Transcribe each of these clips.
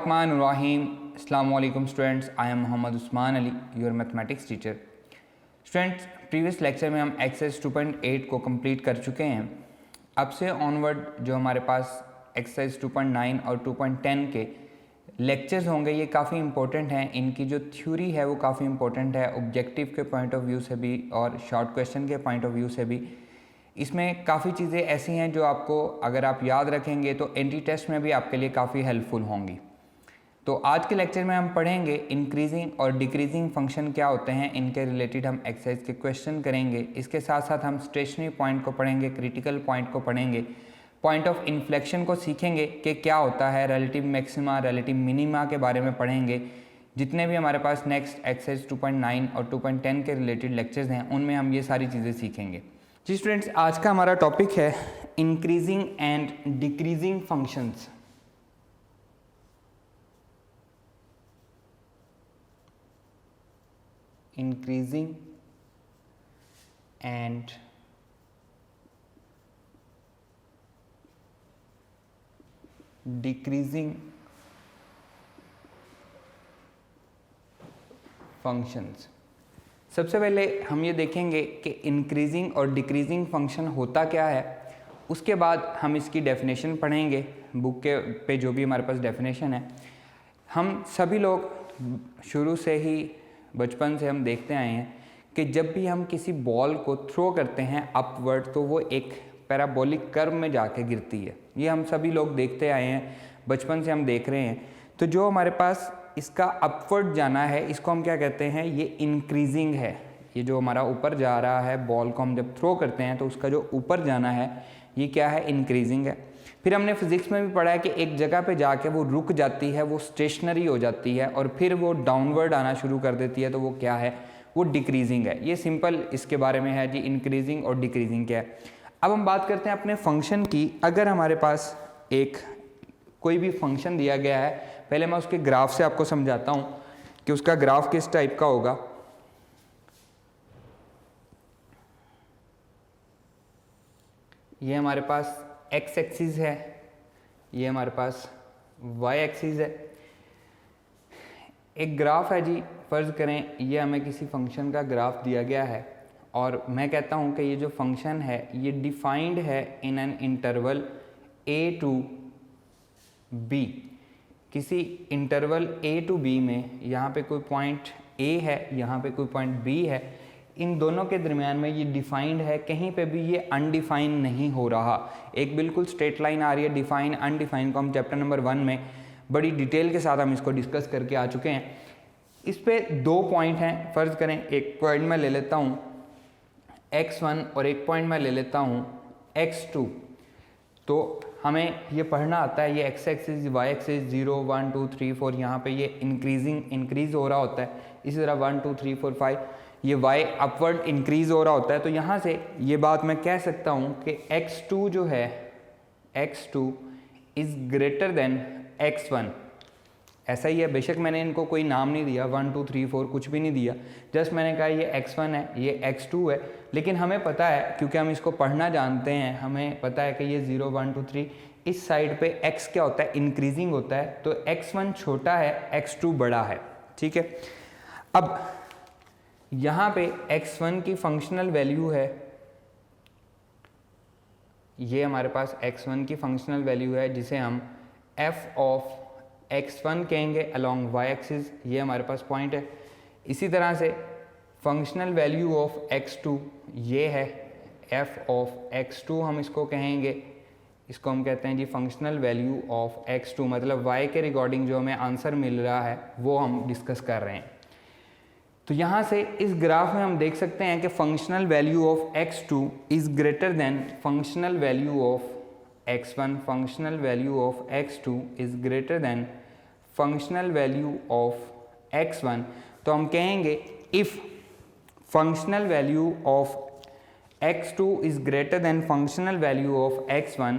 बिस्मिल्लाहिर्रहमानिर्रहीम। अस्सलामु अलैकुम students, I am Mohammad Usman Ali, your mathematics teacher. Students, previous lecture में हम एक्सरसाइज 2.8 को कंप्लीट कर चुके हैं। अब से ऑनवर्ड जो हमारे पास एक्सरसाइज 2.9 और 2.10 के लेक्चर्स होंगे ये काफ़ी इंपॉर्टेंट हैं। इनकी जो थ्योरी है वो काफ़ी इंपॉर्टेंट है, ऑब्जेक्टिव के पॉइंट ऑफ व्यू से भी और शॉर्ट क्वेश्चन के पॉइंट ऑफ व्यू से भी। इसमें काफ़ी चीज़ें ऐसी हैं जो आपको अगर आप याद रखेंगे तो एंट्री टेस्ट में भी आपके लिए काफ़ी हेल्पफुल होंगी। तो आज के लेक्चर में हम पढ़ेंगे इंक्रीजिंग और डिक्रीजिंग फंक्शन क्या होते हैं, इनके रिलेटेड हम एक्सरसाइज के क्वेश्चन करेंगे। इसके साथ साथ हम स्टेशनरी पॉइंट को पढ़ेंगे, क्रिटिकल पॉइंट को पढ़ेंगे, पॉइंट ऑफ इन्फ्लेक्शन को सीखेंगे कि क्या होता है, रिलेटिव मैक्सिमा, रिलेटिव मिनिमा के बारे में पढ़ेंगे। जितने भी हमारे पास नेक्स्ट एक्सरसाइज 2.9 और 2.10 के रिलेटेड लेक्चर्स हैं उनमें हम ये सारी चीज़ें सीखेंगे। जी स्टूडेंट्स, आज का हमारा टॉपिक है increasing and decreasing functions. Increasing and decreasing functions. सबसे पहले हम ये देखेंगे कि इंक्रीजिंग और डिक्रीजिंग फंक्शन होता क्या है। उसके बाद हम इसकी डेफिनेशन पढ़ेंगे, बुक के पे जो भी हमारे पास डेफिनेशन है। हम सभी लोग शुरू से ही बचपन से हम देखते आए हैं कि जब भी हम किसी बॉल को थ्रो करते हैं अपवर्ड तो वो एक पैराबोलिक कर्व में जाके गिरती है। ये हम सभी लोग देखते आए हैं, बचपन से हम देख रहे हैं। तो जो हमारे पास इसका अपवर्ड जाना है इसको हम क्या कहते हैं, ये इंक्रीजिंग है। ये जो हमारा ऊपर जा रहा है, बॉल को हम जब थ्रो करते हैं तो उसका जो ऊपर जाना है ये क्या है, इंक्रीजिंग है। फिर हमने फिजिक्स में भी पढ़ा है कि एक जगह पे जाके वो रुक जाती है, वो स्टेशनरी हो जाती है और फिर वो डाउनवर्ड आना शुरू कर देती है, तो वो क्या है, वो डिक्रीजिंग है। ये सिंपल इसके बारे में है जी, इंक्रीजिंग और डिक्रीजिंग क्या है। अब हम बात करते हैं अपने फंक्शन की। अगर हमारे पास एक कोई भी फंक्शन दिया गया है, पहले मैं उसके ग्राफ से आपको समझाता हूं कि उसका ग्राफ किस टाइप का होगा। ये हमारे पास एक्स एक्सिस है, ये हमारे पास वाई एक्सिस है। एक ग्राफ है जी, फर्ज करें ये हमें किसी फंक्शन का ग्राफ दिया गया है और मैं कहता हूं कि ये जो फंक्शन है ये डिफाइंड है in an interval a to b। किसी इंटरवल a टू b में यहाँ पे कोई पॉइंट a है, यहाँ पे कोई पॉइंट b है, इन दोनों के दरमियान में ये डिफाइंड है, कहीं पे भी ये अनडिफाइंड नहीं हो रहा। एक बिल्कुल स्ट्रेट लाइन आ रही है। डिफाइन अनडिफाइंड को हम चैप्टर नंबर 1 में बड़ी डिटेल के साथ हम इसको डिस्कस करके आ चुके हैं। इस पे दो पॉइंट हैं, फ़र्ज़ करें एक पॉइंट मैं ले लेता हूँ x1 और एक पॉइंट मैं ले लेता हूँ x2। तो हमें ये पढ़ना आता है, ये एक्स एक्सिस वाई एक्सिस 0 1 2 3 4 यहाँ पे ये इंक्रीज़ हो रहा होता है। इसी तरह 1 2 3 4 5 ये y अपवर्ड इंक्रीज़ हो रहा होता है। तो यहाँ से ये बात मैं कह सकता हूँ कि x2 जो है, x2 is greater than x1। ऐसा ही है, बेशक मैंने इनको कोई नाम नहीं दिया, 1 2 3 4 कुछ भी नहीं दिया, जस्ट मैंने कहा ये x1 है, ये x2 है। लेकिन हमें पता है, क्योंकि हम इसको पढ़ना जानते हैं, हमें पता है कि ये 0 1 2 3 इस साइड पे x क्या होता है, इंक्रीजिंग होता है। तो x1 छोटा है, x2 बड़ा है, ठीक है। अब यहाँ पे x1 की फंक्शनल वैल्यू है, ये हमारे पास x1 की फंक्शनल वैल्यू है जिसे हम f ऑफ x1 कहेंगे अलोंग y एक्सिस। ये हमारे पास पॉइंट है। इसी तरह से फंक्शनल वैल्यू ऑफ x2 ये है f ऑफ x2, हम इसको कहेंगे, इसको हम कहते हैं जी फंक्शनल वैल्यू ऑफ x2। मतलब y के रिगार्डिंग जो हमें आंसर मिल रहा है वो हम डिस्कस कर रहे हैं। तो यहाँ से इस ग्राफ में हम देख सकते हैं कि functional value of x2 is greater than functional value of x1। Functional value of x2 is greater than functional value of x1। तो हम कहेंगे if functional value of x2 is greater than functional value of x1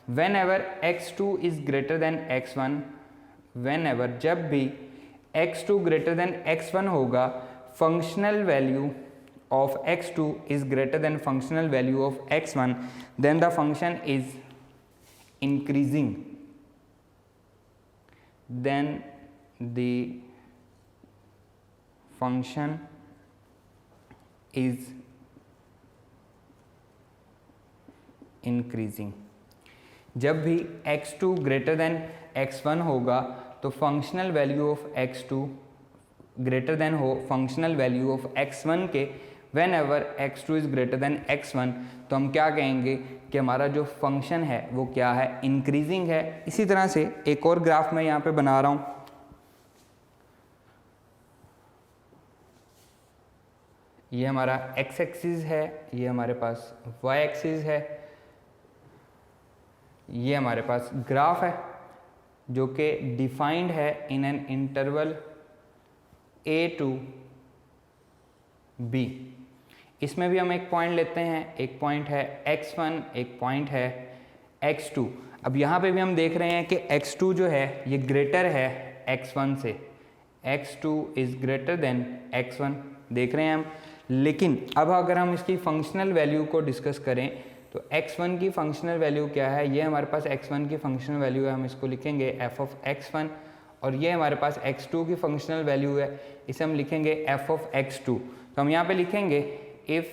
when ever x2 is greater than x1, when ever जब भी x2 greater than x1 होगा, functional value of x2 is greater than functional value of x1, then the function is increasing. then the function is increasing। जब भी x2 greater than x1 होगा तो functional value of x2 greater than हो functional value of x1 के। When ever x2 is greater then x1 तो हम क्या कहेंगे कि हमारा जो फंक्शन है वो क्या है, इंक्रीजिंग है। इसी तरह से एक और ग्राफ मैं यहाँ पे बना रहा हूँ। ये हमारा x एक्सिस है, ये हमारे पास y एक्सिस है, ये हमारे पास ग्राफ है जो कि डिफाइंड है in an interval a to b। इसमें भी हम एक पॉइंट लेते हैं, एक पॉइंट है x1, एक पॉइंट है x2। अब यहाँ पे भी हम देख रहे हैं कि x2 जो है ये ग्रेटर है x1 से, x2 is greater than x1 देख रहे हैं हम। लेकिन अब अगर हम इसकी फंक्शनल वैल्यू को डिस्कस करें तो x1 की फंक्शनल वैल्यू क्या है, ये हमारे पास x1 की फंक्शनल वैल्यू है, हम इसको लिखेंगे f ऑफ x1। और ये हमारे पास x2 की फंक्शनल वैल्यू है, इसे हम लिखेंगे f ऑफ x2। तो हम यहाँ पे लिखेंगे if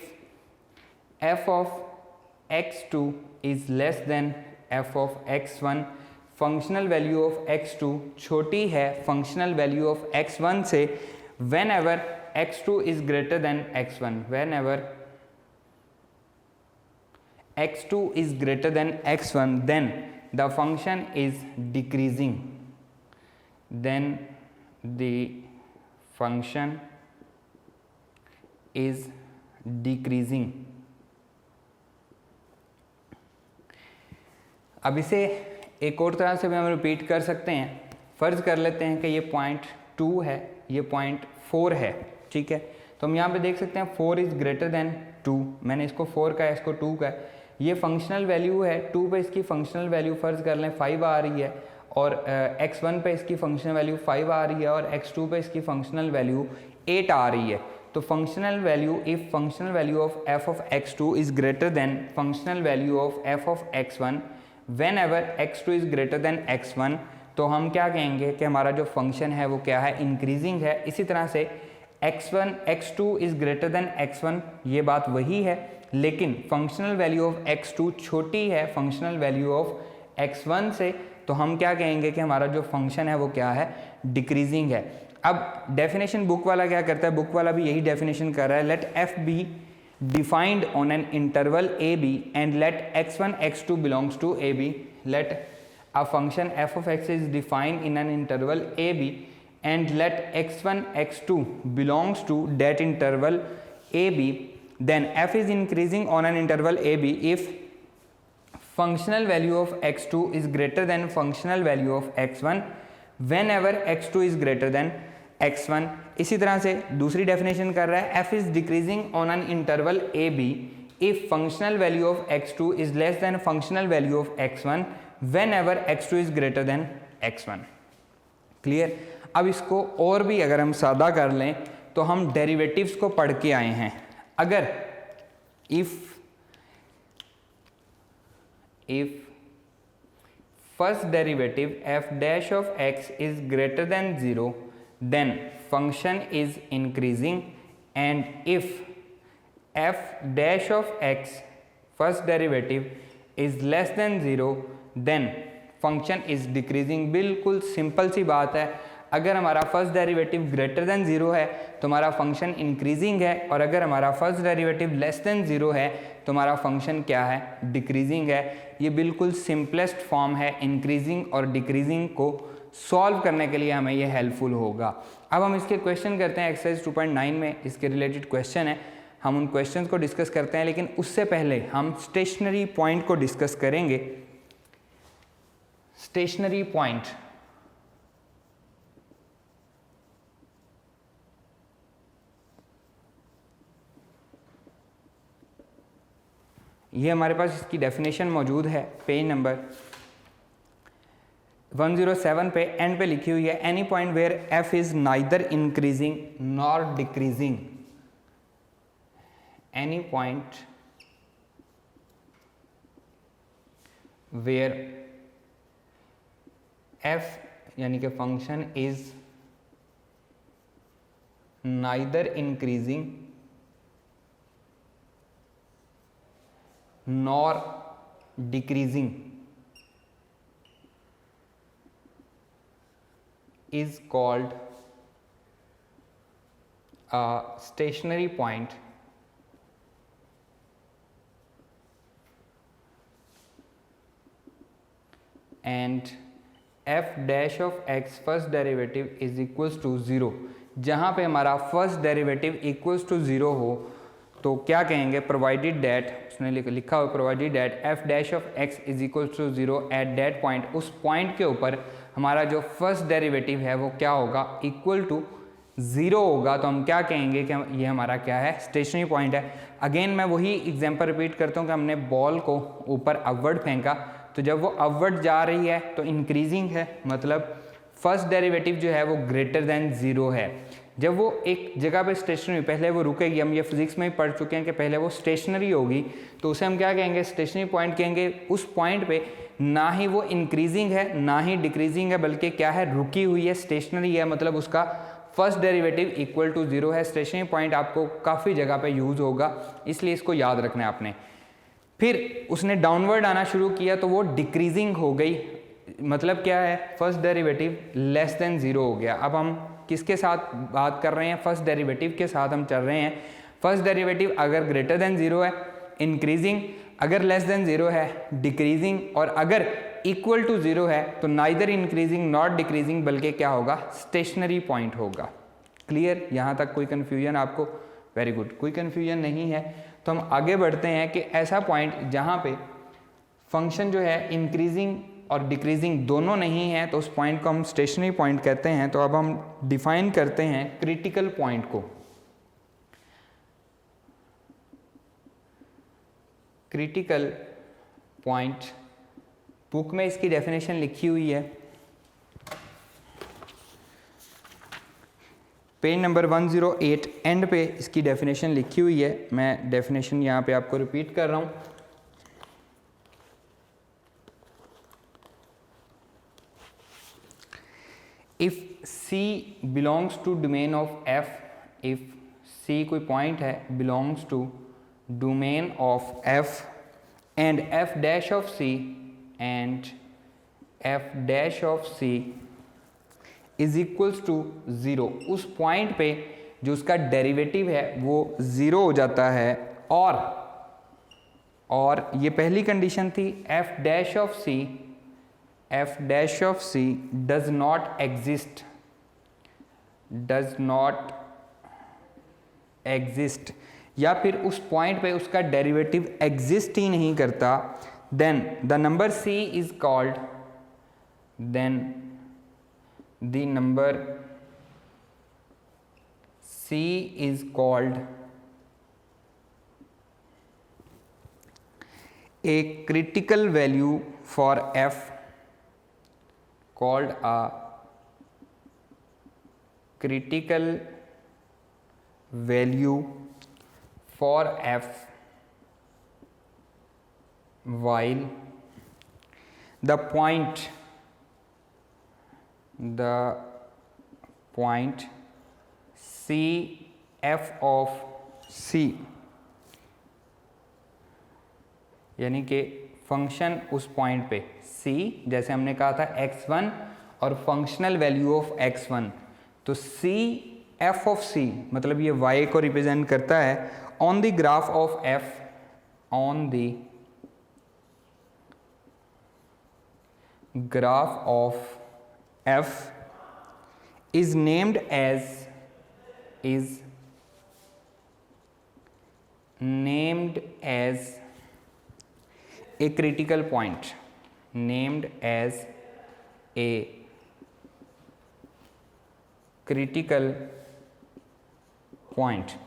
f of x2 is less than f of x1, functional value of x2 छोटी है फंक्शनल वैल्यू ऑफ x1 से, when ever x2 is greater than x1, when ever x2 is greater than x1 then the function is decreasing, then the function is decreasing। अब इसे एक और तरह से भी हम रिपीट कर सकते हैं। फ़र्ज़ कर लेते हैं कि ये पॉइंट 2 है, ये पॉइंट 4 है, ठीक है। तो हम यहाँ पे देख सकते हैं 4 इज़ ग्रेटर देन 2, मैंने इसको 4 का है, इसको 2 का है। ये फंक्शनल वैल्यू है, 2 पे इसकी फंक्शनल वैल्यू फ़र्ज़ कर लें 5 आ रही है, और x1 पे इसकी फंक्शनल वैल्यू 5 आ रही है, और x2 पे इसकी फंक्शनल वैल्यू 8 आ रही है। तो functional value, if functional value of f of x2 is greater than functional value of f of x1 when ever x2 is greater than x1, तो हम क्या कहेंगे कि हमारा जो फंक्शन है वो क्या है, इंक्रीजिंग है। इसी तरह से x2 is greater than x1, ये बात वही है, लेकिन फंक्शनल वैल्यू ऑफ x2 छोटी है फंक्शनल वैल्यू ऑफ x1 से, तो हम क्या कहेंगे कि हमारा जो फंक्शन है वो क्या है, डिक्रीजिंग है। अब डेफिनेशन बुक वाला क्या करता है, बुक वाला भी यही डेफिनेशन कर रहा है, let f be defined on an interval a b and let x1 x2 belongs to a b। Let a function f of x is defined in an interval a b and let x1 x2 belongs to that interval a b, then f is increasing on an interval a b if functional value of x2 is greater than functional value of x1 whenever x2 is greater than x1। इसी तरह से दूसरी definition कर रहा है, f is decreasing on an interval a b if functional value of x2 is less than functional value of x1 whenever x2 is greater than x1। Clear. अब इसको और भी अगर हम सादा कर लें तो हम डेरिवेटिव्स को पढ़ के आए हैं। अगर if first derivative f dash of x is greater than 0 then function is increasing, and if f dash of x first derivative is less than 0 then function is decreasing। बिल्कुल सिंपल सी बात है, अगर हमारा फर्स्ट डेरिवेटिव ग्रेटर देन 0 है तो हमारा function increasing है, और अगर हमारा फर्स्ट डेरिवेटिव लेस देन 0 है तो हमारा फंक्शन क्या है, डिक्रीजिंग है। ये बिल्कुल सिंपलेस्ट फॉर्म है, इंक्रीजिंग और डिक्रीजिंग को सॉल्व करने के लिए हमें ये हेल्पफुल होगा। अब हम इसके क्वेश्चन करते हैं, एक्सरसाइज 2.9 में इसके रिलेटेड क्वेश्चन है, हम उन क्वेश्चन को डिस्कस करते हैं। लेकिन उससे पहले हम स्टेशनरी पॉइंट को डिस्कस करेंगे। स्टेशनरी पॉइंट, ये हमारे पास इसकी डेफिनेशन मौजूद है पेज नंबर 107 पे, एंड पे लिखी हुई है, any point where f is neither increasing nor decreasing, any point where f यानी कि function is neither increasing nor decreasing is called a stationary point and f dash of x first derivative is equals to 0। जहाँ पे हमारा first derivative equals to 0 हो तो क्या कहेंगे, provided that, उसने लिखा हो provided that f dash of x is equals to 0 at that point, उस पॉइंट के ऊपर हमारा जो फर्स्ट डेरिवेटिव है वो क्या होगा, इक्वल टू 0 होगा। तो हम क्या कहेंगे कि ये हमारा क्या है, स्टेशनरी पॉइंट है। अगेन मैं वही एग्जांपल रिपीट करता हूँ कि हमने बॉल को ऊपर अपवर्ड फेंका, तो जब वो अपवर्ड जा रही है तो इंक्रीजिंग है, मतलब फर्स्ट डेरिवेटिव जो है वो ग्रेटर देन 0 है। जब वो एक जगह पे स्टेशनरी, पहले वो रुकेगी, हम ये फिजिक्स में ही पढ़ चुके हैं कि पहले वो स्टेशनरी होगी, तो उसे हम क्या कहेंगे, स्टेशनरी पॉइंट कहेंगे। उस पॉइंट पे ना ही वो इंक्रीजिंग है ना ही डिक्रीजिंग है, बल्कि क्या है, रुकी हुई है, स्टेशनरी है, मतलब उसका फर्स्ट डेरिवेटिव इक्वल टू 0 है। स्टेशनरी पॉइंट आपको काफ़ी जगह पे यूज़ होगा, इसलिए इसको याद रखना है आपने। फिर उसने डाउनवर्ड आना शुरू किया तो वो डिक्रीजिंग हो गई, मतलब क्या है, फर्स्ट डेरिवेटिव लेस देन 0 हो गया। अब हम किसके साथ बात कर रहे हैं, फर्स्ट डेरिवेटिव के साथ हम चल रहे हैं। फर्स्ट डेरिवेटिव अगर ग्रेटर देन 0 है इंक्रीजिंग, अगर लेस देन 0 है डिक्रीजिंग, और अगर इक्वल टू 0 है तो नाइदर इंक्रीजिंग नॉट डिक्रीजिंग, बल्कि क्या होगा, स्टेशनरी पॉइंट होगा। क्लियर, यहाँ तक कोई कन्फ्यूजन आपको? वेरी गुड, कोई कन्फ्यूजन नहीं है। तो हम आगे बढ़ते हैं कि ऐसा पॉइंट जहाँ पे फंक्शन जो है इंक्रीजिंग और डिक्रीजिंग दोनों नहीं है, तो उस पॉइंट को हम स्टेशनरी पॉइंट कहते हैं। तो अब हम डिफाइन करते हैं क्रिटिकल पॉइंट को। क्रिटिकल पॉइंट, बुक में इसकी डेफिनेशन लिखी हुई है, पेज नंबर 108 एंड पे इसकी डेफिनेशन लिखी हुई है। मैं डेफिनेशन यहाँ पे आपको रिपीट कर रहा हूँ। If C belongs to domain of F, if C कोई पॉइंट है, belongs to domain of F and F dash of C and F dash of C is equals to 0, उस पॉइंट पे जो उसका डेरिवेटिव है वो 0 हो जाता है। और ये पहली कंडीशन थी, F dash of C, F dash of C does not exist, does not exist, या फिर उस पॉइंट पे उसका डेरिवेटिव एग्जिस्ट ही नहीं करता, then the number C is called, then the number C is called a critical value for F, called a critical value for F, while the point C F of C, यानी कि function उस point पे C, जैसे हमने कहा था x1 और functional value of x1, तो C F of C मतलब ये y को रिप्रेजेंट करता है on the graph of F, on the graph of F is named as a critical point, named as a critical point।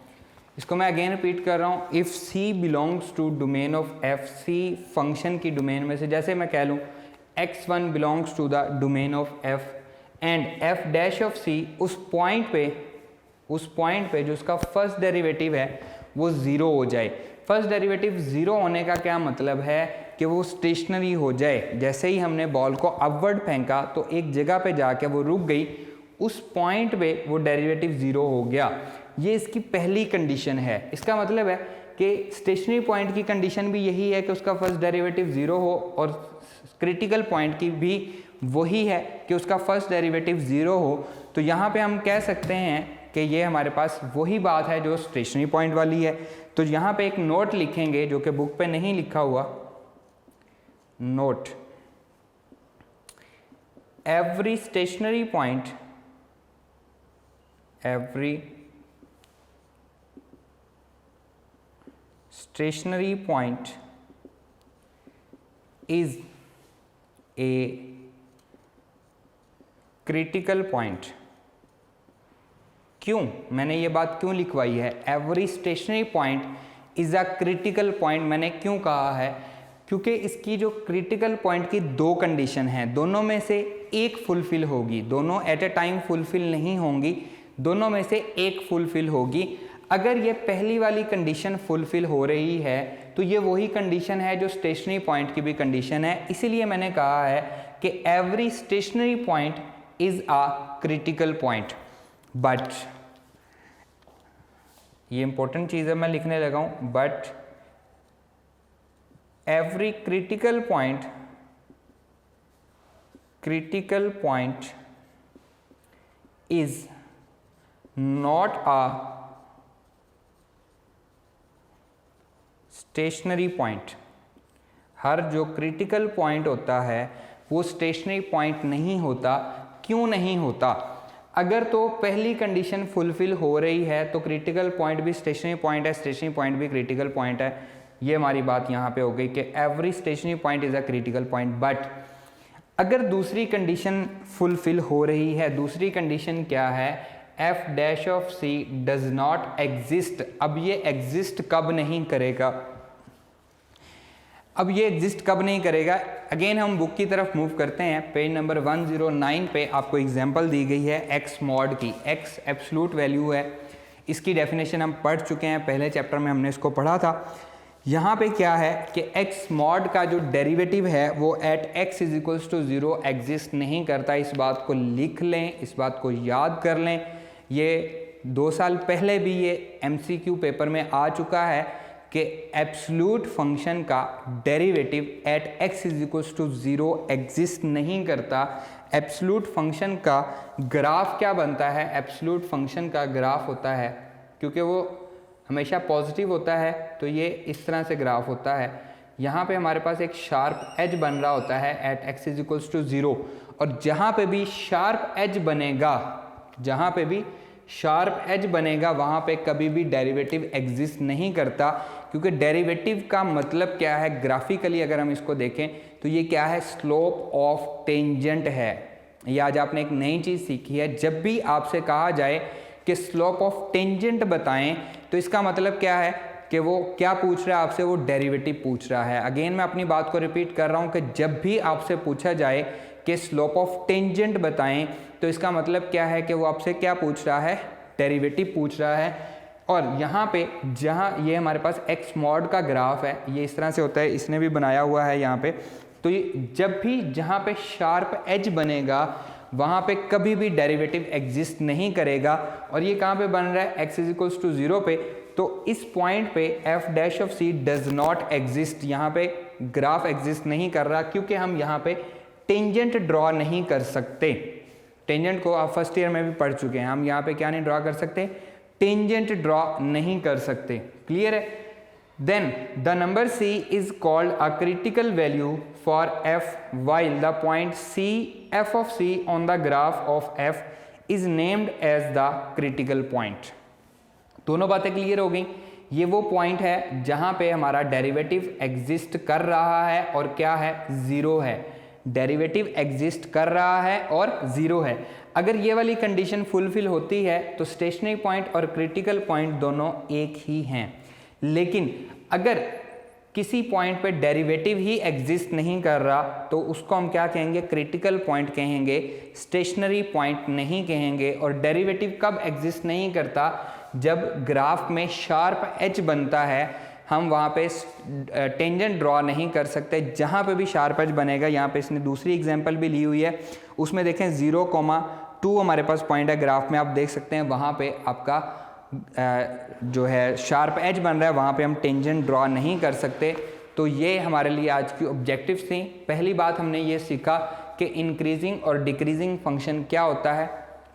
इसको मैं again repeat कर रहा हूँ, if C belongs to domain of F, C function की domain में से, जैसे मैं कह लूँ x1 belongs to the domain of F and F dash of C, उस पॉइंट पे जो उसका फर्स्ट डेरिवेटिव है वो 0 हो जाए। फर्स्ट डेरिवेटिव 0 होने का क्या मतलब है कि वो स्टेशनरी हो जाए। जैसे ही हमने बॉल को अपवर्ड फेंका तो एक जगह पे जाके वो रुक गई, उस पॉइंट पे वो डेरिवेटिव 0 हो गया। ये इसकी पहली कंडीशन है। इसका मतलब है कि स्टेशनरी पॉइंट की कंडीशन भी यही है कि उसका फर्स्ट डेरिवेटिव 0 हो, और क्रिटिकल पॉइंट की भी वही है कि उसका फर्स्ट डेरिवेटिव 0 हो। तो यहाँ पे हम कह सकते हैं कि ये हमारे पास वही बात है जो स्टेशनरी पॉइंट वाली है। तो यहाँ पे एक नोट लिखेंगे जो कि बुक पे नहीं लिखा हुआ। Note: every stationary point is a critical point। क्यों मैंने ये बात क्यों लिखवाई है? Every stationary point is a critical point मैंने क्यों कहा है? क्योंकि इसकी जो क्रिटिकल पॉइंट की दो कंडीशन हैं, दोनों में से एक फुलफिल होगी, दोनों एट ए टाइम फुलफिल नहीं होंगी, दोनों में से एक फुलफिल होगी। अगर ये पहली वाली कंडीशन फुलफिल हो रही है तो ये वही कंडीशन है जो स्टेशनरी पॉइंट की भी कंडीशन है। इसीलिए मैंने कहा है कि every stationary point is a critical point. But ये इंपॉर्टेंट चीज़ है, मैं लिखने लगा हूं, but every critical point is not a stationary point. हर जो क्रिटिकल पॉइंट होता है वो स्टेशनरी पॉइंट नहीं होता। क्यों नहीं होता? अगर तो पहली कंडीशन फुलफिल हो रही है तो क्रिटिकल पॉइंट भी स्टेशनरी पॉइंट है, स्टेशनरी पॉइंट भी क्रिटिकल पॉइंट है। ये हमारी बात यहाँ पे हो गई कि every stationary point is a critical point. But अगर दूसरी कंडीशन फुलफिल हो रही है, दूसरी कंडीशन क्या है? F dash of C does not exist. अब ये एग्जिस्ट कब नहीं करेगा? अब ये एग्जिस्ट कब नहीं करेगा? अगेन हम बुक की तरफ मूव करते हैं। पेज नंबर 109 पे आपको एग्जांपल दी गई है एक्स मॉड की। एक्स एब्सोल्यूट वैल्यू है, इसकी डेफिनेशन हम पढ़ चुके हैं, पहले चैप्टर में हमने इसको पढ़ा था। यहाँ पे क्या है कि एक्स मॉड का जो डेरिवेटिव है वो at X is equals to 0 exist नहीं करता। इस बात को लिख लें, इस बात को याद कर लें। ये 2 साल पहले भी ये MCQ पेपर में आ चुका है कि एब्सोल्यूट फंक्शन का derivative at X is equals to 0 exist नहीं करता। एब्सोल्यूट फंक्शन का ग्राफ क्या बनता है? एब्सोल्यूट फंक्शन का ग्राफ होता है, क्योंकि वो हमेशा पॉजिटिव होता है तो ये इस तरह से ग्राफ होता है। यहाँ पे हमारे पास एक शार्प एज बन रहा होता है at X is equals to 0, और जहाँ पे भी शार्प एज बनेगा, जहाँ पे भी शार्प एज बनेगा वहाँ पे कभी भी डेरिवेटिव एग्जिस्ट नहीं करता। क्योंकि डेरिवेटिव का मतलब क्या है? ग्राफिकली अगर हम इसको देखें तो ये क्या है? स्लोप ऑफ टेंजेंट है। ये आज आपने एक नई चीज़ सीखी है। जब भी आपसे कहा जाए कि स्लोप ऑफ टेंजेंट बताएं तो इसका मतलब क्या है कि वो क्या पूछ रहा है आपसे? वो डेरिवेटिव पूछ रहा है। अगेन मैं अपनी बात को रिपीट कर रहा हूँ कि जब भी आपसे पूछा जाए कि स्लोप ऑफ टेंजेंट बताएं तो इसका मतलब क्या है कि वो आपसे क्या पूछ रहा है? डेरिवेटिव पूछ रहा है। और यहाँ पे जहाँ ये हमारे पास एक्स मॉड का ग्राफ है, ये इस तरह से होता है, इसने भी बनाया हुआ है यहाँ पे। तो ये जब भी जहाँ पे शार्प एज बनेगा वहाँ पे कभी भी डेरिवेटिव एग्जिस्ट नहीं करेगा। और ये कहाँ पे बन रहा है? एक्स इज इक्वल्स टू 0 पे। तो इस पॉइंट पे F dash of C does not exist. यहाँ पे ग्राफ एग्जिस्ट नहीं कर रहा क्योंकि हम यहाँ पे टेंजेंट ड्रॉ नहीं कर सकते। टेंजेंट को आप फर्स्ट ईयर में भी पढ़ चुके हैं। हम यहाँ पे क्या नहीं ड्रॉ कर सकते? टेंजेंट ड्रॉ नहीं कर सकते। क्लियर है? Then the number c is called a critical value for f while the point c f of c on the graph of f is named as the critical point। दोनों बातें clear हो गई। ये वो point है जहां पे हमारा डेरिवेटिव एग्जिस्ट कर रहा है और क्या है? 0 है। डेरिवेटिव एग्जिस्ट कर रहा है और 0 है। अगर ये वाली कंडीशन फुलफिल होती है तो स्टेशनरी पॉइंट और क्रिटिकल पॉइंट दोनों एक ही हैं। लेकिन अगर किसी पॉइंट पे डेरिवेटिव ही एग्जिस्ट नहीं कर रहा तो उसको हम क्या कहेंगे? क्रिटिकल पॉइंट कहेंगे, स्टेशनरी पॉइंट नहीं कहेंगे। और डेरिवेटिव कब एग्जिस्ट नहीं करता? जब ग्राफ में शार्प एज बनता है। हम वहाँ पे टेंजेंट ड्रॉ नहीं कर सकते। जहाँ पे भी शार्प एज बनेगा, यहाँ पे इसने दूसरी एग्जांपल भी ली हुई है, उसमें देखें 0,2 हमारे पास पॉइंट है ग्राफ में, आप देख सकते हैं वहाँ पे आपका जो है शार्प एज बन रहा है, वहाँ पे हम टेंजेंट ड्रॉ नहीं कर सकते। तो ये हमारे लिए आज की ऑब्जेक्टिव्स थी। पहली बात हमने ये सीखा कि इंक्रीजिंग और डिक्रीजिंग फंक्शन क्या होता है,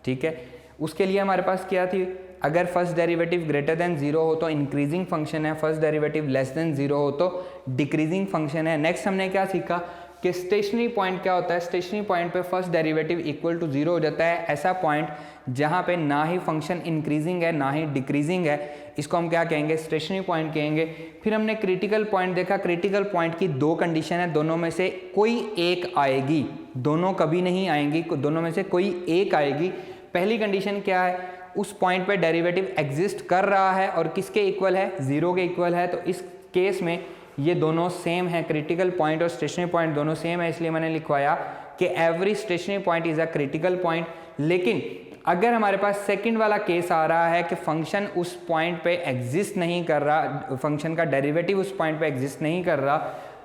ठीक है। उसके लिए हमारे पास क्या थी, अगर फर्स्ट डेरिवेटिव ग्रेटर देन 0 हो तो इंक्रीजिंग फंक्शन है, फर्स्ट डेरिवेटिव लेस देन 0 हो तो डिक्रीजिंग फंक्शन है। नेक्स्ट हमने क्या सीखा कि स्टेशनरी पॉइंट क्या होता है। स्टेशनरी पॉइंट पे फर्स्ट डेरिवेटिव इक्वल टू 0 हो जाता है, ऐसा पॉइंट जहाँ पे ना ही फंक्शन इंक्रीजिंग है ना ही डिक्रीजिंग है, इसको हम क्या कहेंगे, स्टेशनरी पॉइंट कहेंगे। फिर हमने क्रिटिकल पॉइंट देखा, क्रिटिकल पॉइंट की 2 कंडीशन है, दोनों में से कोई एक आएगी, दोनों कभी नहीं आएंगी, दोनों में से कोई एक आएगी। पहली कंडीशन क्या है, उस पॉइंट पे डेरिवेटिव एग्जिस्ट कर रहा है और किसके इक्वल है, 0 के इक्वल है। तो इस केस में ये दोनों सेम है, क्रिटिकल पॉइंट और स्टेशनरी पॉइंट दोनों सेम है, इसलिए मैंने लिखवाया कि every stationary point is a critical point. लेकिन अगर हमारे पास सेकंड वाला केस आ रहा है कि फंक्शन उस पॉइंट पे एग्जिस्ट नहीं कर रहा, फंक्शन का डेरिवेटिव उस पॉइंट पे एग्जिस्ट नहीं कर रहा,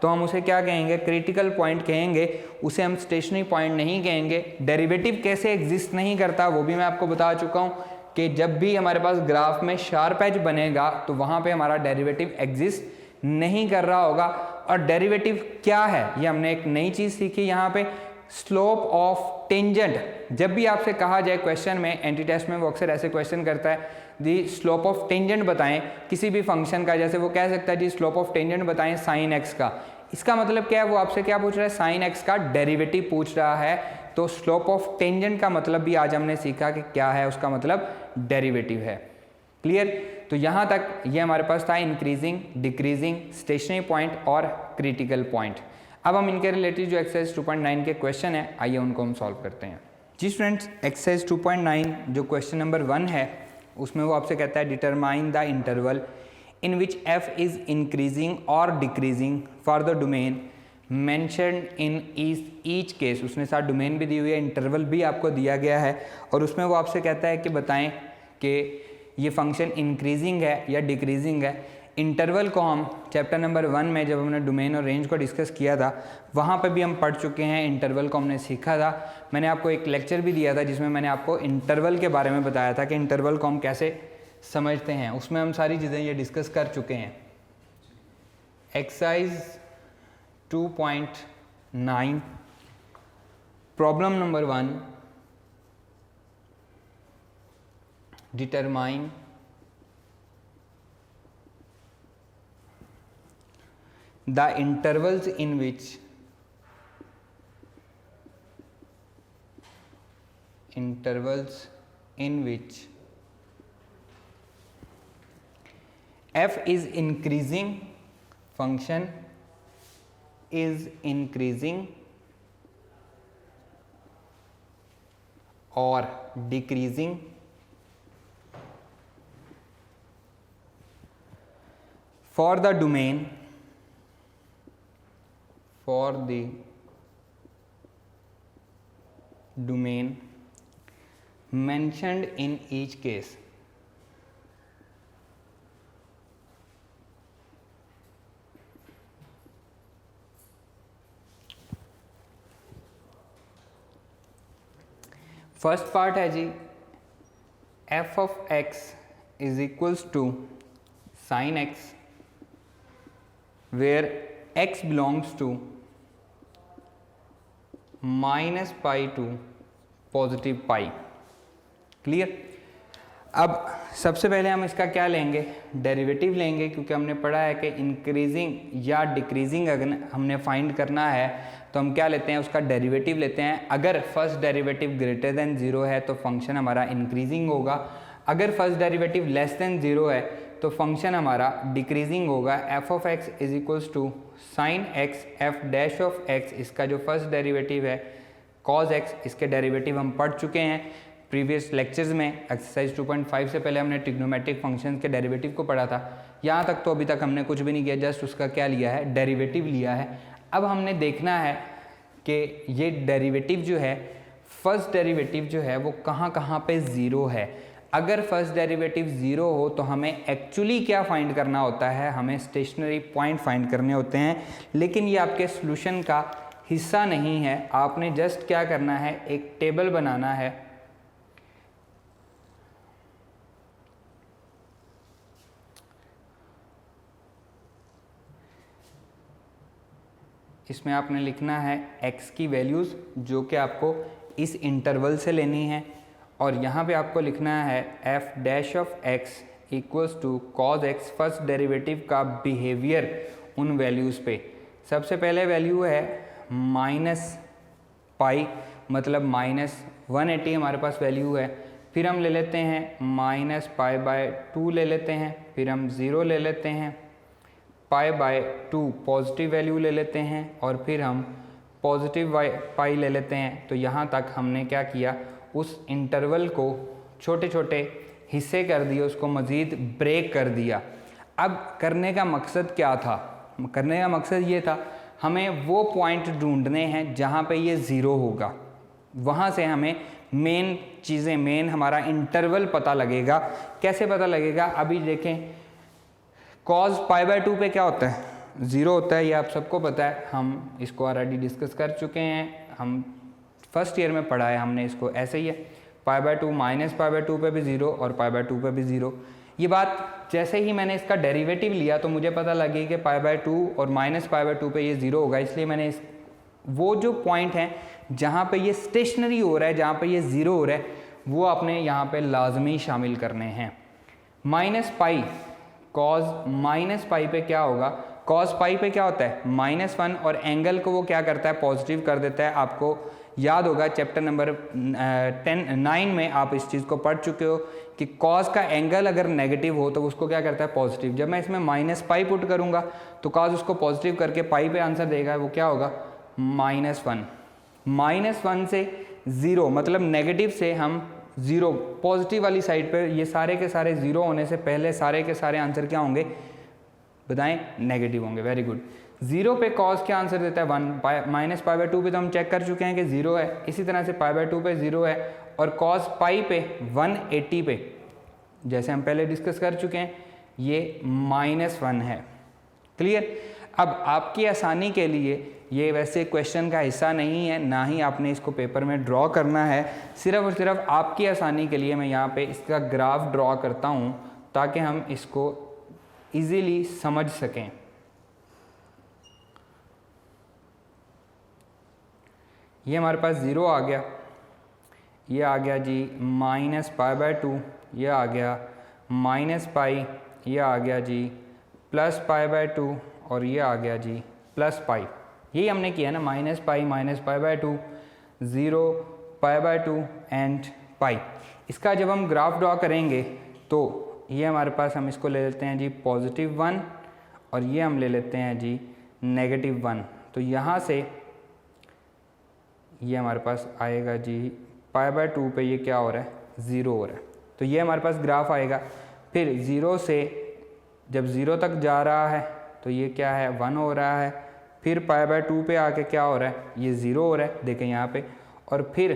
तो हम उसे क्या कहेंगे, क्रिटिकल पॉइंट कहेंगे, उसे हम स्टेशनरी पॉइंट नहीं कहेंगे। डेरिवेटिव कैसे एग्जिस्ट नहीं करता वो भी मैं आपको बता चुका हूँ कि जब भी हमारे पास ग्राफ में शार्प एज बनेगा तो वहाँ पे हमारा डेरिवेटिव एग्जिस्ट नहीं कर रहा होगा। और डेरिवेटिव क्या है, ये हमने एक नई चीज़ सीखी यहाँ पे, स्लोप ऑफ टेंजेंट। जब भी आपसे कहा जाए क्वेश्चन में, एंटी टेस्ट में वो अक्सर ऐसे क्वेश्चन करता है, दी स्लोप ऑफ टेंजेंट बताएं किसी भी फंक्शन का, जैसे वो कह सकता है जी स्लोप ऑफ टेंजेंट बताएं साइन एक्स का। इसका मतलब क्या है, वो आपसे क्या पूछ रहा है, साइन एक्स का डेरिवेटिव पूछ रहा है। तो स्लोप ऑफ टेंजेंट का मतलब भी आज हमने सीखा कि क्या है, उसका मतलब डेरिवेटिव है। क्लियर। तो यहाँ तक ये हमारे पास था इंक्रीजिंग, डिक्रीजिंग, स्टेशनरी पॉइंट और क्रिटिकल पॉइंट। अब हम इनके रिलेटेड जो एक्सरसाइज 2.9 के क्वेश्चन है, आइए उनको हम सॉल्व करते हैं। जी स्टूडेंट्स, एक्सरसाइज 2.9 जो क्वेश्चन नंबर 1 है, उसमें वो आपसे कहता है determine the interval in which F is increasing और decreasing for the domain mentioned in each case. उसने साथ डोमेन भी दी हुई है, इंटरवल भी आपको दिया गया है, और उसमें वो आपसे कहता है कि बताएं कि ये फंक्शन इंक्रीजिंग है या डिक्रीजिंग है। इंटरवल को हम चैप्टर नंबर 1 में जब हमने डोमेन और रेंज को डिस्कस किया था, वहाँ पे भी हम पढ़ चुके हैं, इंटरवल को हमने सीखा था। मैंने आपको एक लेक्चर भी दिया था जिसमें मैंने आपको इंटरवल के बारे में बताया था कि इंटरवल को हम कैसे समझते हैं, उसमें हम सारी चीज़ें ये डिस्कस कर चुके हैं। Exercise 2.9 problem number 1, determine the intervals in which f is increasing, function is increasing or decreasing for the domain mentioned in each case। First part है जी, f of x is equals to sin x where x belongs to minus pi to positive pi. Clear. अब सबसे पहले हम इसका क्या लेंगे, derivative लेंगे, क्योंकि हमने पढ़ा है कि इंक्रीजिंग या डिक्रीजिंग अगर हमने फाइंड करना है तो हम क्या लेते हैं, उसका डेरिवेटिव लेते हैं। अगर फर्स्ट डेरिवेटिव ग्रेटर देन 0 है तो फंक्शन हमारा इंक्रीजिंग होगा, अगर फर्स्ट डेरिवेटिव लेस देन 0 है तो फंक्शन हमारा डिक्रीजिंग होगा। f of x is equals to sine x, f dash of x, इसका जो फर्स्ट डेरिवेटिव है cos x, इसके डेरिवेटिव हम पढ़ चुके हैं प्रीवियस लेक्चर्स में। एक्सरसाइज 2.5 से पहले हमने ट्रिग्नोमेट्रिक फंक्शंस के डेरिवेटिव को पढ़ा था। यहाँ तक तो अभी तक हमने कुछ भी नहीं किया, जस्ट उसका क्या लिया है, डेरिवेटिव लिया है। अब हमने देखना है कि ये डेरिवेटिव जो है, फर्स्ट डेरिवेटिव जो है वो कहाँ कहाँ पे ज़ीरो है। अगर फर्स्ट डेरिवेटिव ज़ीरो हो तो हमें एक्चुअली क्या फाइंड करना होता है, हमें स्टेशनरी पॉइंट फाइंड करने होते हैं, लेकिन ये आपके सॉल्यूशन का हिस्सा नहीं है। आपने जस्ट क्या करना है, एक टेबल बनाना है, इसमें आपने लिखना है x की वैल्यूज़ जो कि आपको इस इंटरवल से लेनी है, और यहाँ पे आपको लिखना है f dash of x equals to cos x, first derivative का बिहेवियर उन वैल्यूज़ पे। सबसे पहले वैल्यू है माइनस पाई, मतलब -180 हमारे पास वैल्यू है। फिर हम ले लेते हैं माइनस पाई बाय 2 ले लेते हैं, फिर हम 0 ले लेते हैं, पाई बाय 2 पॉजिटिव वैल्यू ले लेते हैं, और फिर हम पॉजिटिव पाई ले लेते हैं। तो यहाँ तक हमने क्या किया, उस इंटरवल को छोटे छोटे हिस्से कर दिए, उसको मज़ीद ब्रेक कर दिया। अब करने का मकसद क्या था, करने का मकसद ये था हमें वो पॉइंट ढूंढने हैं जहाँ पे ये ज़ीरो होगा, वहाँ से हमें मेन चीज़ें, मेन हमारा इंटरवल पता लगेगा। कैसे पता लगेगा, अभी देखें cos पाई बाय 2 पे क्या होता है, ज़ीरो होता है, ये आप सबको पता है, हम इसको ऑलरेडी डिस्कस कर चुके हैं, हम फर्स्ट ईयर में पढ़ा है हमने इसको। ऐसे ही है पाई बाय 2, माइनस पाई बाय 2 पे भी ज़ीरो और पाई बाय 2 पे भी ज़ीरो। ये बात जैसे ही मैंने इसका डेरिवेटिव लिया तो मुझे पता लगी कि पाई बाय 2 और माइनस पाई बाय 2 पे ये ज़ीरो होगा, इसलिए मैंने वो जो पॉइंट हैं जहाँ पे ये स्टेशनरी हो रहा है, जहाँ पे ये ज़ीरो हो रहा है, वो आपने यहाँ पे लाजमी शामिल करने हैं। Minus pi, cause minus pi पे क्या होगा, कॉस पाई पे क्या होता है -1, और एंगल को वो क्या करता है, पॉजिटिव कर देता है। आपको याद होगा चैप्टर नंबर 9 में आप इस चीज़ को पढ़ चुके हो कि कॉस का एंगल अगर नेगेटिव हो तो उसको क्या करता है, पॉजिटिव। जब मैं इसमें माइनस पाई पुट करूँगा तो कॉस उसको पॉजिटिव करके पाई पे आंसर देगा, वो क्या होगा -1। -1 से 0, मतलब नेगेटिव से हम 0 पॉजिटिव वाली साइड पे, ये सारे के सारे 0 होने से पहले सारे के सारे आंसर क्या होंगे बताएं, नेगेटिव होंगे। Very good. 0 पे कॉस क्या आंसर देता है 1, माइनस पाई बाय 2 पे तो हम चेक कर चुके हैं कि 0 है, इसी तरह से पाई बाय 2 पे 0 है, और कॉस पाई पे 180 पे जैसे हम पहले डिस्कस कर चुके हैं ये -1 है। क्लियर। अब आपकी आसानी के लिए ये वैसे क्वेश्चन का हिस्सा नहीं है, ना ही आपने इसको पेपर में ड्रॉ करना है, सिर्फ और सिर्फ आपकी आसानी के लिए मैं यहाँ पे इसका ग्राफ ड्रॉ करता हूँ ताकि हम इसको इजीली समझ सकें। ये हमारे पास 0 आ गया, ये आ गया जी माइनस पाई बाय 2, ये आ गया माइनस पाई, ये आ गया जी प्लस पाई बाय 2, और ये आ गया जी प्लस पाई। यही हमने किया ना, minus pi by 2, 0 pi by 2 and पाई। इसका जब हम ग्राफ ड्रॉ करेंगे तो ये हमारे पास, हम इसको ले लेते हैं जी +1 और ये हम ले लेते हैं जी -1। तो यहाँ से ये हमारे पास आएगा जी पाई बाय 2 पे ये क्या हो रहा है, 0 हो रहा है। तो ये हमारे पास ग्राफ आएगा। फिर 0 से जब 0 तक जा रहा है तो ये क्या है 1 हो रहा है, फिर पाई बाय 2 पे आके क्या हो रहा है, ये 0 हो रहा है, देखें यहाँ पे, और फिर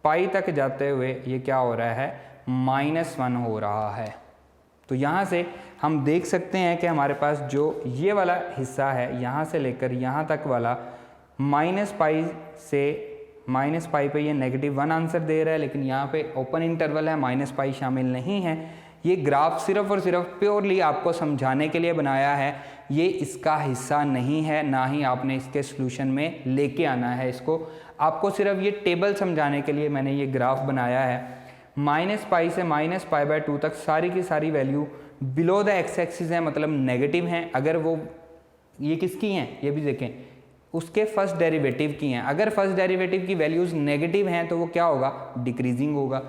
पाई तक जाते हुए ये क्या हो रहा है -1 हो रहा है। तो यहाँ से हम देख सकते हैं कि हमारे पास जो ये वाला हिस्सा है यहाँ से लेकर यहाँ तक वाला माइनस पाई से माइनस पाई पे ये -1 आंसर दे रहा है, लेकिन यहाँ पे ओपन इंटरवल है, माइनस पाई शामिल नहीं है। ये ग्राफ सिर्फ और सिर्फ प्योरली आपको समझाने के लिए बनाया है, ये इसका हिस्सा नहीं है, ना ही आपने इसके सॉल्यूशन में लेके आना है इसको। आपको सिर्फ ये टेबल समझाने के लिए मैंने ये ग्राफ बनाया है। माइनस पाई से माइनस पाई बाय 2 तक सारी की सारी value below the x axis है, मतलब नेगेटिव हैं। अगर वो ये किसकी हैं ये भी देखें, उसके फर्स्ट डेरिवेटिव की हैं। अगर फर्स्ट डेरिवेटिव की वैल्यूज़ नेगेटिव हैं तो वो क्या होगा, डिक्रीजिंग होगा।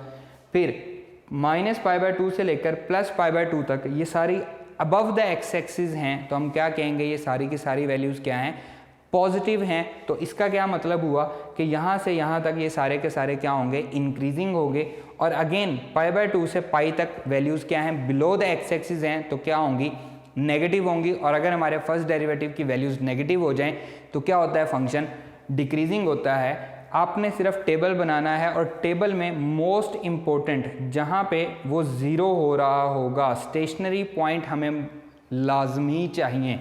फिर माइनस पाई बाय 2 से लेकर प्लस पाई बाय 2 तक ये सारी अबव द एक्स एक्सिस हैं, तो हम क्या कहेंगे, ये सारी की सारी वैल्यूज़ क्या हैं, पॉजिटिव हैं। तो इसका क्या मतलब हुआ कि यहाँ से यहाँ तक ये सारे के सारे क्या होंगे, इंक्रीजिंग होंगे। और अगेन पाई बाय 2 से पाई तक वैल्यूज़ क्या हैं, बिलो द एक्स एक्सिस हैं, तो क्या होंगी, नेगेटिव होंगी। और अगर हमारे फर्स्ट डेरिवेटिव की वैल्यूज़ नेगेटिव हो जाएं तो क्या होता है, फंक्शन डिक्रीजिंग होता है। आपने सिर्फ टेबल बनाना है और टेबल में मोस्ट इम्पोर्टेंट जहाँ पे वो ज़ीरो हो रहा होगा स्टेशनरी पॉइंट हमें लाजमी चाहिए।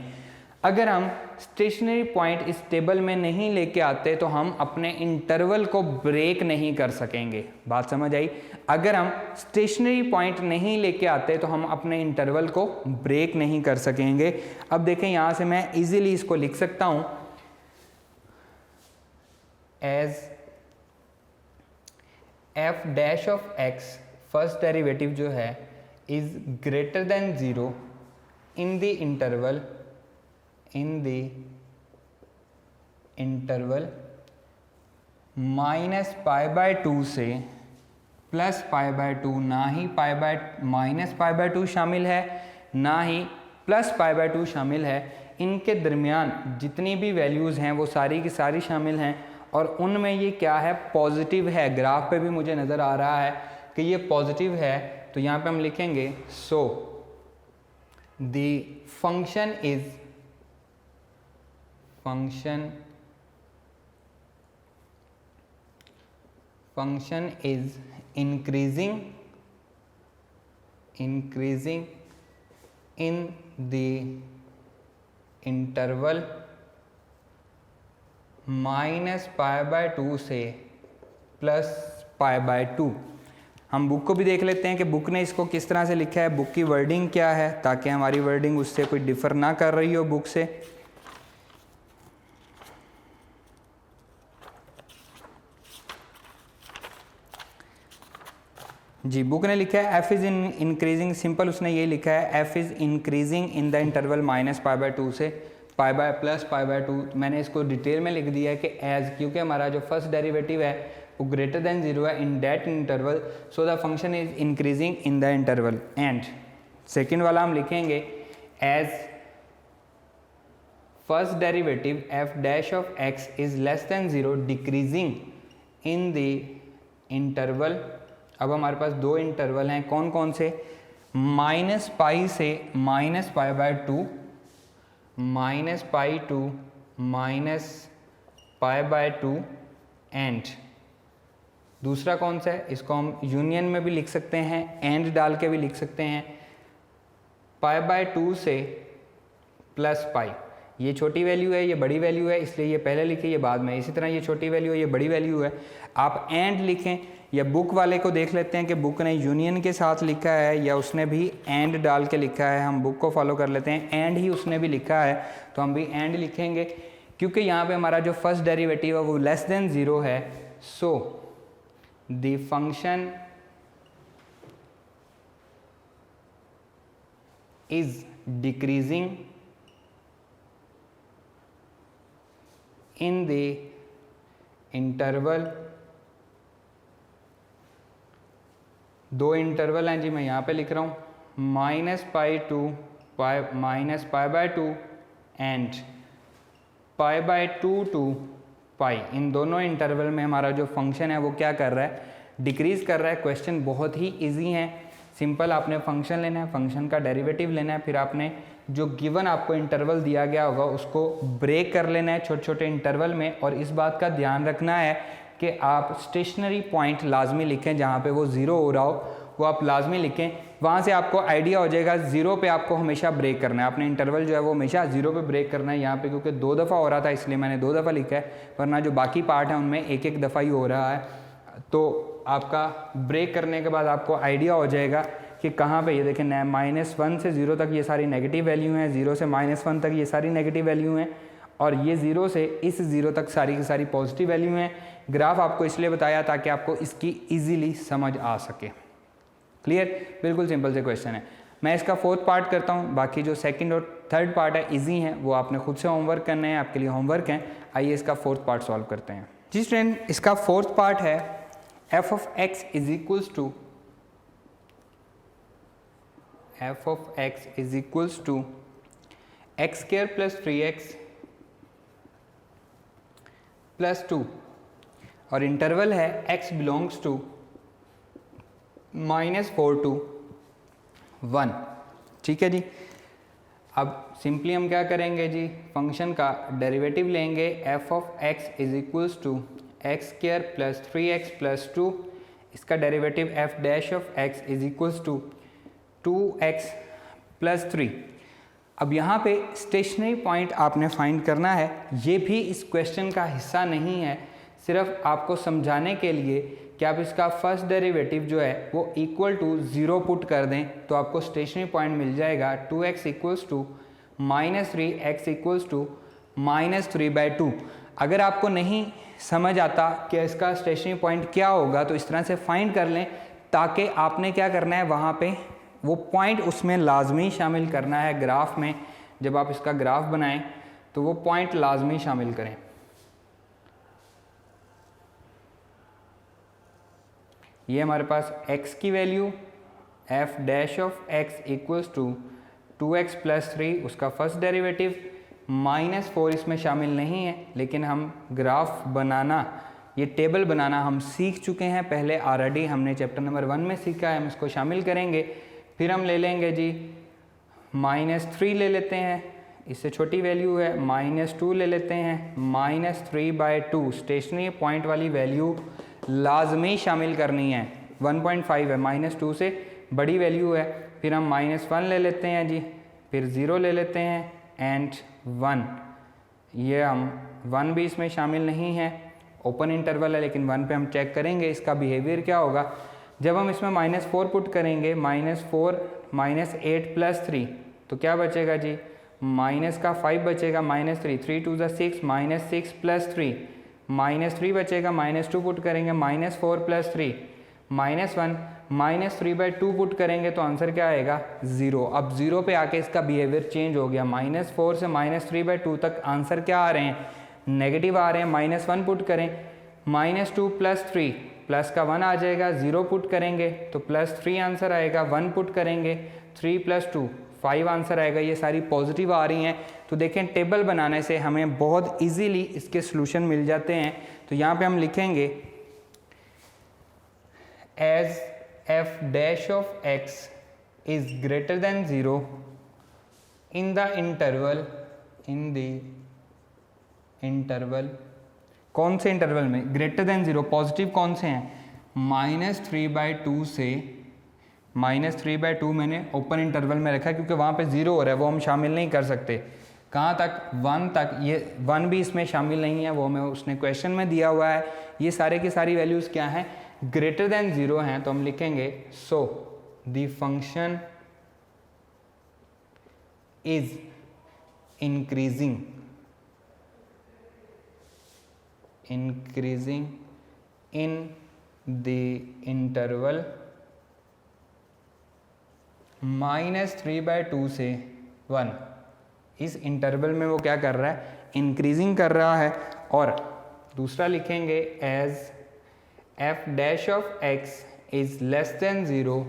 अगर हम स्टेशनरी पॉइंट इस टेबल में नहीं लेके आते तो हम अपने इंटरवल को ब्रेक नहीं कर सकेंगे। बात समझ आई? अगर हम स्टेशनरी पॉइंट नहीं लेके आते तो हम अपने इंटरवल को ब्रेक नहीं कर सकेंगे। अब देखें यहाँ से मैं इजीली इसको लिख सकता हूँ as F dash of X first derivative जो है is greater than 0 in the interval minus pi by 2 से प्लस पाई बाय 2। ना ही माइनस पाई बाय 2 शामिल है, ना ही प्लस पाई बाय 2 शामिल है। इनके दरमियान जितनी भी वैल्यूज़ हैं वो सारी की सारी शामिल हैं और उनमें ये क्या है, पॉजिटिव है। ग्राफ पे भी मुझे नज़र आ रहा है कि ये पॉजिटिव है, तो यहाँ पे हम लिखेंगे सो the function is increasing in the interval minus pi by 2 से प्लस पाई बाय 2। हम बुक को भी देख लेते हैं कि बुक ने इसको किस तरह से लिखा है, बुक की वर्डिंग क्या है, ताकि हमारी वर्डिंग उससे कोई डिफर ना कर रही हो बुक से। जी, बुक ने लिखा है एफ इज़ इंक्रीजिंग, सिंपल उसने ये लिखा है F is increasing in the interval minus pi by 2 से pi by plus pi by 2। मैंने इसको डिटेल में लिख दिया है कि एज, क्योंकि हमारा जो फर्स्ट डेरिवेटिव है वो ग्रेटर देन 0 है in that interval, so the function is increasing in the interval. And second वाला हम लिखेंगे as first derivative F dash of X is less than 0 decreasing in the interval. अब हमारे पास दो interval हैं, कौन कौन से, माइनस पाई से minus pi by 2, minus pi to minus pi by 2, and दूसरा कौन सा है, इसको हम यूनियन में भी लिख सकते हैं, एंड डाल के भी लिख सकते हैं, पाई बाय 2 से प्लस पाई। ये छोटी वैल्यू है, ये बड़ी वैल्यू है, इसलिए ये पहले लिखे, ये बाद में। इसी तरह ये छोटी वैल्यू है, ये बड़ी वैल्यू है, आप एंड लिखें। या बुक वाले को देख लेते हैं कि बुक ने यूनियन के साथ लिखा है या उसने भी एंड डाल के लिखा है। हम बुक को फॉलो कर लेते हैं, एंड ही उसने भी लिखा है तो हम भी एंड लिखेंगे, क्योंकि यहाँ पे हमारा जो फर्स्ट डेरिवेटिव है वो लेस देन 0 है। So the function is decreasing in the interval, दो इंटरवल हैं जी, मैं यहाँ पे लिख रहा हूँ, minus pi to pi minus pi by 2 and pi by 2 to pi. इन दोनों इंटरवल में हमारा जो फंक्शन है वो क्या कर रहा है, डिक्रीज़ कर रहा है। क्वेश्चन बहुत ही इजी है, सिंपल। आपने फंक्शन लेना है, फंक्शन का डेरिवेटिव लेना है, फिर आपने जो गिवन आपको इंटरवल दिया गया होगा उसको ब्रेक कर लेना है छोटे छोटे इंटरवल में। और इस बात का ध्यान रखना है कि आप स्टेशनरी पॉइंट लाजमी लिखें, जहाँ पे वो 0 हो रहा हो वो आप लाजमी लिखें। वहाँ से आपको आइडिया हो जाएगा 0 पे आपको हमेशा ब्रेक करना है, अपने इंटरवल जो है वो हमेशा 0 पे ब्रेक करना है। यहाँ पे क्योंकि 2 दफ़ा हो रहा था इसलिए मैंने 2 दफ़ा लिखा है, वरना जो बाकी पार्ट है उनमें एक एक दफ़ा ही हो रहा है। तो आपका ब्रेक करने के बाद आपको आइडिया हो जाएगा कि कहाँ पे, ये देखें -1 से 0 तक ये सारी नेगेटिव वैल्यू हैं, 0 से -1 तक ये सारी नेगेटिव वैल्यू हैं, और ये 0 से इस 0 तक सारी की सारी पॉजिटिव वैल्यू हैं। ग्राफ आपको इसलिए बताया ताकि आपको इसकी इजीली समझ आ सके। क्लियर? बिल्कुल सिंपल से क्वेश्चन है। मैं इसका 4th पार्ट करता हूँ, बाकी जो 2nd और 3rd पार्ट है इजी हैं, वो आपने खुद से होमवर्क करने हैं, आपके लिए होमवर्क हैं। आइए इसका 4th पार्ट सॉल्व करते हैं। जी स्टूडेंट, इसका 4th पार्ट है f of x is equals to x square plus 3x plus 2, और इंटरवल है x बिलोंग्स टू -4 to 1। ठीक है जी। अब सिंपली हम क्या करेंगे जी, फंक्शन का डेरिवेटिव लेंगे, f of x is equals to X square plus 3x plus 2, इसका derivative f dash of x is equals to 2x plus 3। अब यहाँ पे स्टेशनरी पॉइंट आपने फाइंड करना है। ये भी इस क्वेश्चन का हिस्सा नहीं है, सिर्फ आपको समझाने के लिए कि आप इसका फर्स्ट डेरिवेटिव जो है वो इक्वल टू 0 पुट कर दें तो आपको स्टेशनरी पॉइंट मिल जाएगा 2x equals to -3, x equals to -3/2। अगर आपको नहीं समझ आता कि इसका स्टेशनरी पॉइंट क्या होगा तो इस तरह से फाइंड कर लें, ताकि आपने क्या करना है वहाँ पे वो पॉइंट उसमें लाजमी शामिल करना है ग्राफ में। जब आप इसका ग्राफ बनाएं तो वो पॉइंट लाजमी शामिल करें। ये हमारे पास x की value f dash of x equals to 2x plus 3, उसका फर्स्ट डेरिवेटिव -4 इसमें शामिल नहीं है, लेकिन हम ग्राफ बनाना, ये टेबल बनाना हम सीख चुके हैं पहले ऑलरेडी, हमने चैप्टर नंबर 1 में सीखा है। हम इसको शामिल करेंगे। फिर हम ले लेंगे जी -3 ले लेते हैं, इससे छोटी वैल्यू है, -2 ले लेते हैं, -3/2 स्टेशनरी पॉइंट वाली वैल्यू लाजमी शामिल करनी है। 1.5 है, -2 से बड़ी वैल्यू है। फिर हम -1 ले लेते हैं जी, फिर 0 ले लेते हैं एंड 1। ये हम 1 भी इसमें शामिल नहीं है, ओपन इंटरवल है, लेकिन 1 पे हम चेक करेंगे इसका बिहेवियर क्या होगा। जब हम इसमें -4 पुट करेंगे, -4 -8 प्लस 3, तो क्या बचेगा जी, माइनस का 5 बचेगा, -3, 3 2 6, -6 प्लस 3, -3 बचेगा, -2 पुट करेंगे, -4 प्लस 3, -1, -3/2 पुट करेंगे तो आंसर क्या आएगा 0। अब 0 पे आके इसका बिहेवियर चेंज हो गया, -4 से -3/2 तक आंसर क्या आ रहे हैं, नेगेटिव आ रहे हैं। -1 पुट करें, -2 प्लस 3, प्लस का 1 आ जाएगा, 0 पुट करेंगे तो +3 आंसर आएगा, 1 पुट करेंगे 3 + 2 5 आंसर आएगा। ये सारी पॉजिटिव आ रही हैं। तो देखें टेबल बनाने से हमें बहुत इजीली इसके सॉल्यूशन मिल जाते हैं। तो यहाँ पे हम लिखेंगे as f dash of x is greater than 0 in the interval, कौन से इंटरवल में, ग्रेटर देन 0, पॉजिटिव कौन से हैं, -3/2 से -3/2 मैंने ओपन इंटरवल में रखा क्योंकि वहाँ पे 0 हो रहा है, वो हम शामिल नहीं कर सकते। कहाँ तक, 1 तक, ये 1 भी इसमें शामिल नहीं है, वो हमें उसने क्वेश्चन में दिया हुआ है। ये सारे की सारी वैल्यूज़ क्या हैं, ग्रेटर देन 0 हैं, तो हम लिखेंगे सो the function is increasing in the interval -3/2 से 1। इस इंटरवल में वो क्या कर रहा है, इंक्रीजिंग कर रहा है। और दूसरा लिखेंगे as f dash of x is less than 0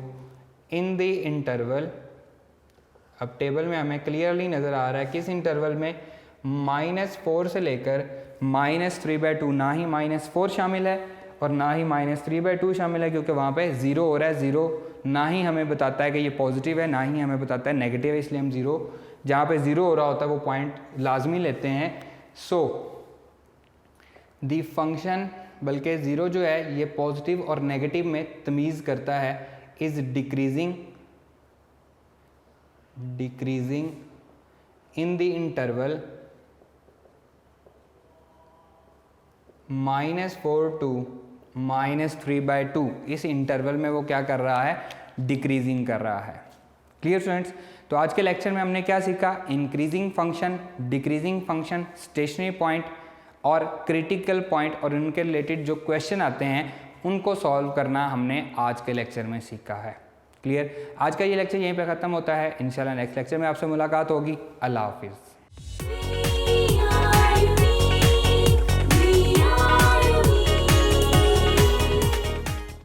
in the interval. अब टेबल में हमें क्लियरली नज़र आ रहा है किस इंटरवल में, -4 से लेकर -3/2, ना ही -4 शामिल है और ना ही -3/2 शामिल है, क्योंकि वहाँ पे 0 हो रहा है। 0 ना ही हमें बताता है कि ये पॉजिटिव है, ना ही हमें बताता है नेगेटिव है, इसलिए हम 0, जहाँ पे 0 हो रहा होता है वो पॉइंट लाजमी लेते हैं। सो दी फंक्शन, बल्कि 0 जो है ये पॉजिटिव और नेगेटिव में तमीज़ करता है, is decreasing in the interval -4 to -3/2। इस इंटरवल में वो क्या कर रहा है, डिक्रीजिंग कर रहा है। Clear students. तो आज के लेक्चर में हमने क्या सीखा, increasing function, decreasing function, stationary point और क्रिटिकल पॉइंट और उनके रिलेटेड जो क्वेश्चन आते हैं उनको सॉल्व करना हमने आज के लेक्चर में सीखा है। क्लियर। आज का ये लेक्चर यहीं पे ख़त्म होता है। इंशाल्लाह नेक्स्ट लेक्चर में आपसे मुलाकात होगी। अल्लाह हाफिज़।